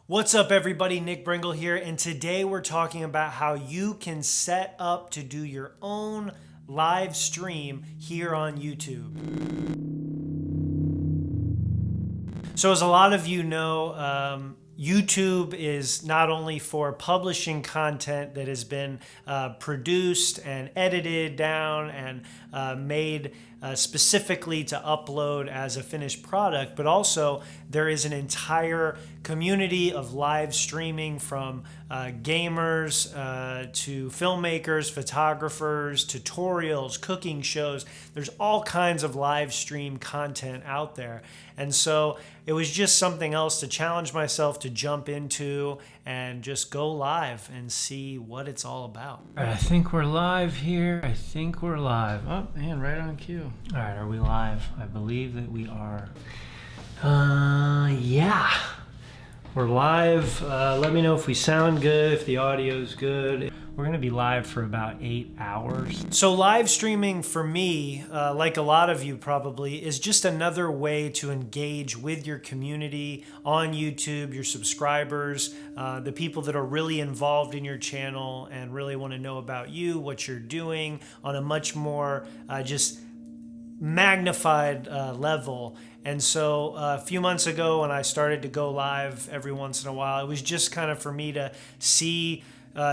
What's up, everybody? Nick Brengle here, and today we're talking about how you can set up to do your own live stream here on YouTube. So as a lot of you know, YouTube is not only for publishing content that has been produced and edited down and made specifically to upload as a finished product, but also there is an entire community of live streaming from gamers to filmmakers, photographers, tutorials, cooking shows. There's all kinds of live stream content out there. And so it was just something else to challenge myself to jump into and just go live and see what it's all about. All right, I think we're live here. I think we're live. Oh, man, right on cue. All right, are we live? I believe that we are. Yeah. We're live. Let me know if we sound good, if the audio's good. We're going to be live for about 8 hours. So live streaming for me, like a lot of you probably, is just another way to engage with your community on YouTube, your subscribers, the people that are really involved in your channel and really want to know about you, what you're doing on a much more just magnified level. And so a few months ago when I started to go live every once in a while, it was just kind of for me to see,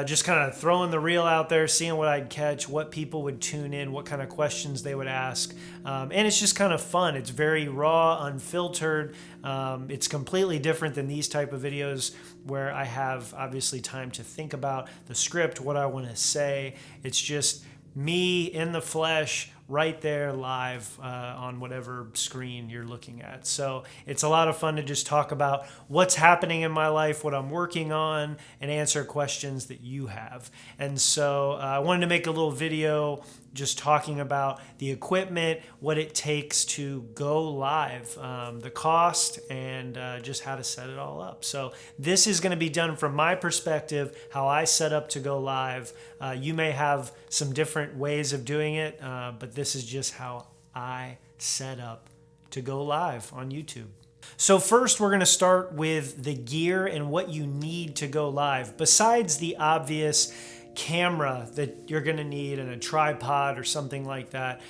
just kind of throwing the reel out there, seeing what I'd catch, what people would tune in, what kind of questions they would ask. And it's just kind of fun. It's very raw, unfiltered. It's completely different than these type of videos where I have obviously time to think about the script, what I want to say. It's just me in the flesh, right there live on whatever screen you're looking at. So it's a lot of fun to just talk about what's happening in my life, what I'm working on, and answer questions that you have. And so I wanted to make a little video just talking about the equipment, what it takes to go live, the cost, and just how to set it all up. So this is going to be done from my perspective, how I set up to go live. You may have some different ways of doing it, but this is just how I set up to go live on YouTube. So first, we're going to start with the gear and what you need to go live. Besides the obvious camera that you're going to need and a tripod or something like that,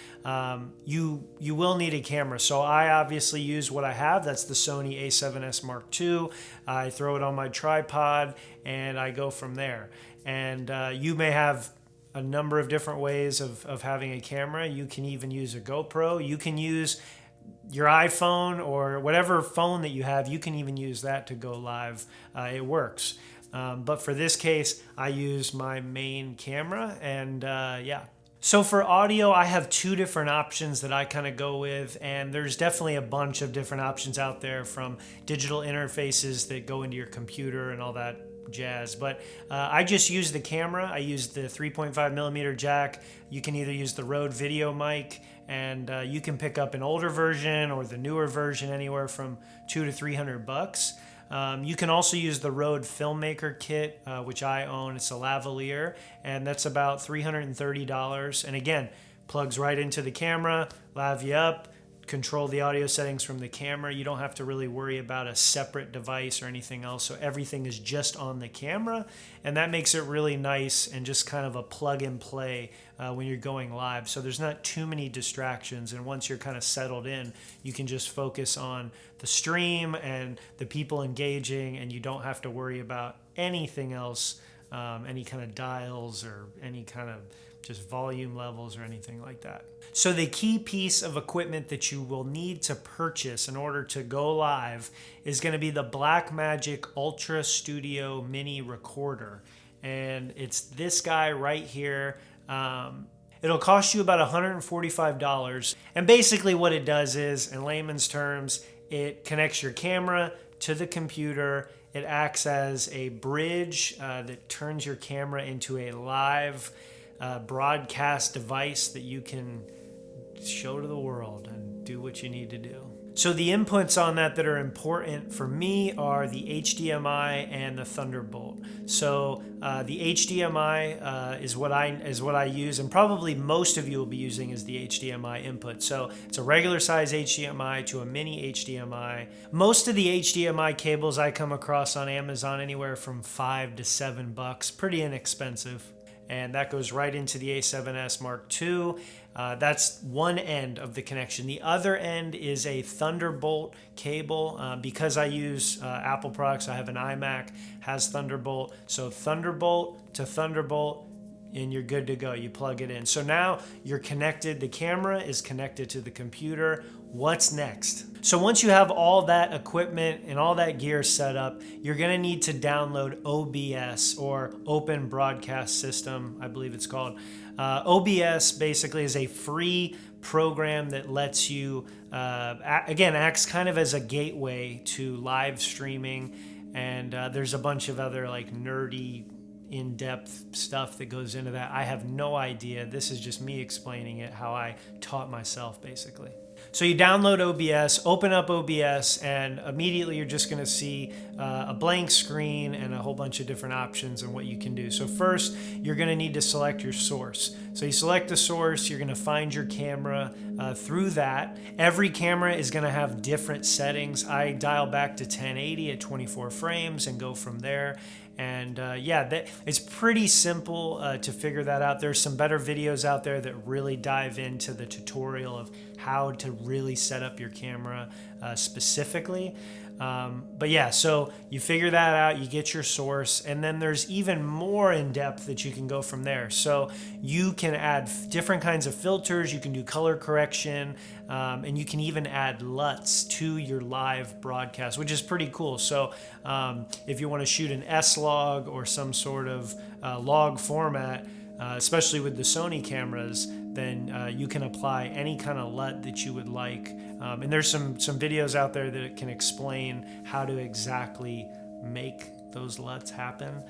you will need a camera. So I obviously use what I have. That's the Sony a7S Mark II. I throw it on my tripod and I go from there. And you may have a number of different ways of having a camera. You can even use a GoPro. You can use your iPhone or whatever phone that you have. You can even use that to go live. It works. But for this case, I use my main camera and yeah. So for audio, I have two different options that I kind of go with, and there's definitely a bunch of different options out there, from digital interfaces that go into your computer and all that jazz. But I just use the camera. I use the 3.5 millimeter jack. You can either use the Rode video mic, and you can pick up an older version or the newer version anywhere from $200 to $300. You can also use the Rode Filmmaker Kit, which I own. It's a lavalier, and that's about $330. And again, plugs right into the camera, lav you up, control the audio settings from the camera. You don't have to really worry about a separate device or anything else. So everything is just on the camera, and that makes it really nice and just kind of a plug and play when you're going live. So there's not too many distractions, and once you're kind of settled in, you can just focus on the stream and the people engaging, and you don't have to worry about anything else, any kind of dials or any kind of just volume levels or anything like that. So the key piece of equipment that you will need to purchase in order to go live is going to be the Blackmagic Ultra Studio Mini Recorder. And it's this guy right here. It'll cost you about $145. And basically what it does is, in layman's terms, it connects your camera to the computer. It acts as a bridge that turns your camera into a live broadcast device that you can show to the world and do what you need to do. So the inputs on that are important for me are the HDMI and the Thunderbolt. So the HDMI is what I use, and probably most of you will be using is the HDMI input. So it's a regular size HDMI to a mini HDMI. Most of the HDMI cables I come across on Amazon anywhere from $5 to $7, pretty inexpensive. And that goes right into the A7S Mark II. That's one end of the connection. The other end is a Thunderbolt cable. Because I use Apple products, I have an iMac, has Thunderbolt. So Thunderbolt to Thunderbolt, and you're good to go. You plug it in. So now you're connected. The camera is connected to the computer. What's next? So once you have all that equipment and all that gear set up, you're going to need to download OBS, or Open Broadcast System, I believe it's called. OBS basically is a free program that lets you, again, acts kind of as a gateway to live streaming. And there's a bunch of other like nerdy, in-depth stuff that goes into that. I have no idea. This is just me explaining it, how I taught myself basically. So you download OBS, open up OBS, and immediately you're just going to see a blank screen and a whole bunch of different options and what you can do. So first, you're going to need to select your source. So you select the source, you're going to find your camera through that. Every camera is going to have different settings. I dial back to 1080 at 24 frames and go from there. And it's pretty simple to figure that out. There's some better videos out there that really dive into the tutorial of how to really set up your camera specifically. So you figure that out, you get your source, and then there's even more in depth that you can go from there. So you can add different kinds of filters, you can do color correction, and you can even add LUTs to your live broadcast, which is pretty cool. So if you want to shoot an S-Log or some sort of log format, especially with the Sony cameras, then you can apply any kind of LUT that you would like. And there's some videos out there that can explain how to exactly make those LUTs happen.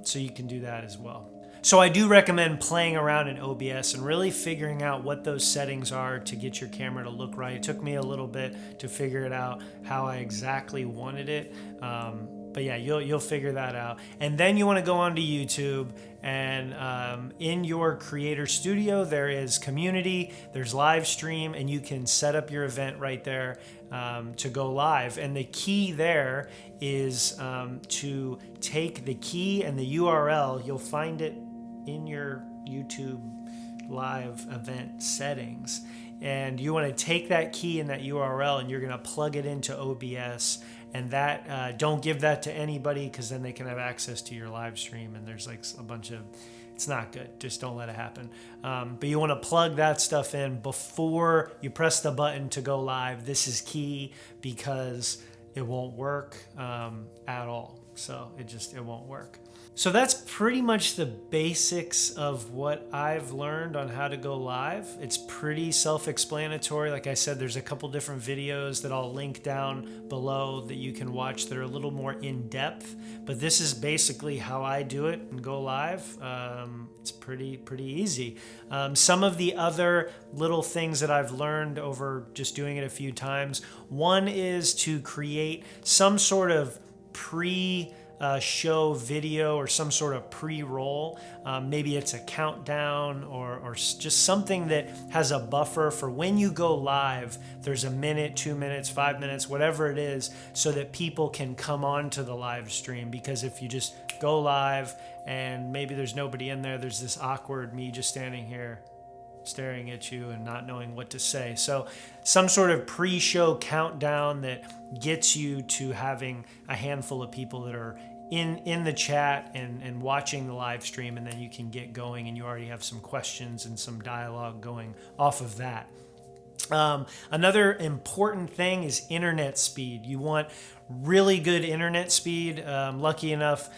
So you can do that as well. So I do recommend playing around in OBS and really figuring out what those settings are to get your camera to look right. It took me a little bit to figure it out how I exactly wanted it. But yeah, you'll figure that out. And then you want to go onto YouTube, and in your creator studio, there is community, there's live stream, and you can set up your event right there to go live. And the key there is to take the key and the URL. You'll find it in your YouTube live event settings. And you want to take that key and that URL, and you're going to plug it into OBS. And that don't give that to anybody, because then they can have access to your live stream, and there's like a bunch of, it's not good. Just don't let it happen. But you want to plug that stuff in before you press the button to go live. This is key, because it won't work at all. So it won't work. So that's pretty much the basics of what I've learned on how to go live. It's pretty self-explanatory. Like I said, there's a couple different videos that I'll link down below that you can watch that are a little more in-depth. But this is basically how I do it and go live. It's pretty easy. Some of the other little things that I've learned over just doing it a few times. One is to create some sort of show video or some sort of pre-roll. Maybe it's a countdown or just something that has a buffer for when you go live. There's a minute, 2 minutes, 5 minutes, whatever it is, so that people can come on to the live stream. Because if you just go live and maybe there's nobody in there, there's this awkward me just standing here staring at you and not knowing what to say. So some sort of pre-show countdown that gets you to having a handful of people that are in the chat and watching the live stream, and then you can get going and you already have some questions and some dialogue going off of that. Another important thing is internet speed. You want really good internet speed. I'm lucky enough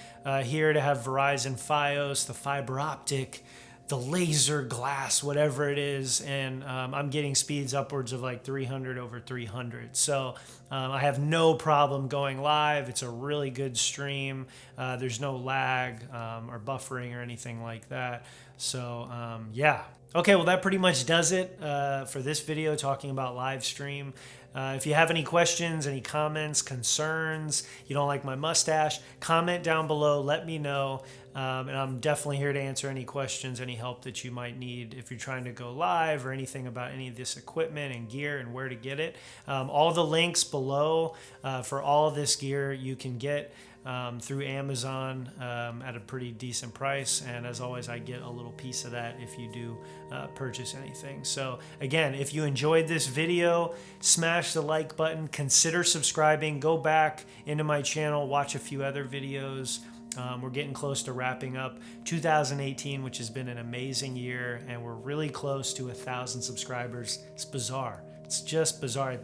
here to have Verizon Fios, the fiber optic, the laser glass, whatever it is, and I'm getting speeds upwards of like 300 over 300. So I have no problem going live. It's a really good stream. There's no lag or buffering or anything like that. So yeah. Okay, well, that pretty much does it for this video talking about live stream. If you have any questions, any comments, concerns, you don't like my mustache, comment down below, let me know. And I'm definitely here to answer any questions, any help that you might need if you're trying to go live or anything about any of this equipment and gear and where to get it. All the links below for all of this gear you can get through Amazon at a pretty decent price. And as always, I get a little piece of that if you do purchase anything. So again, if you enjoyed this video, smash the like button, consider subscribing, go back into my channel, watch a few other videos. We're getting close to wrapping up 2018, which has been an amazing year, and we're really close to 1,000 subscribers. It's bizarre. It's just bizarre.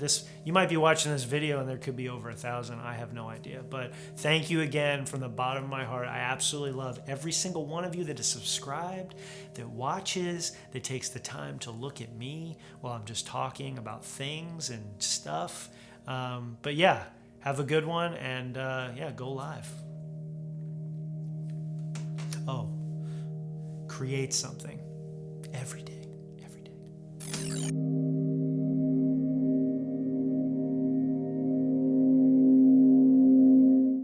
You might be watching this video and there could be over 1,000. I have no idea. But thank you again from the bottom of my heart. I absolutely love every single one of you that is subscribed, that watches, that takes the time to look at me while I'm just talking about things and stuff. But yeah, have a good one, and yeah, go live. Oh, create something every day, every day.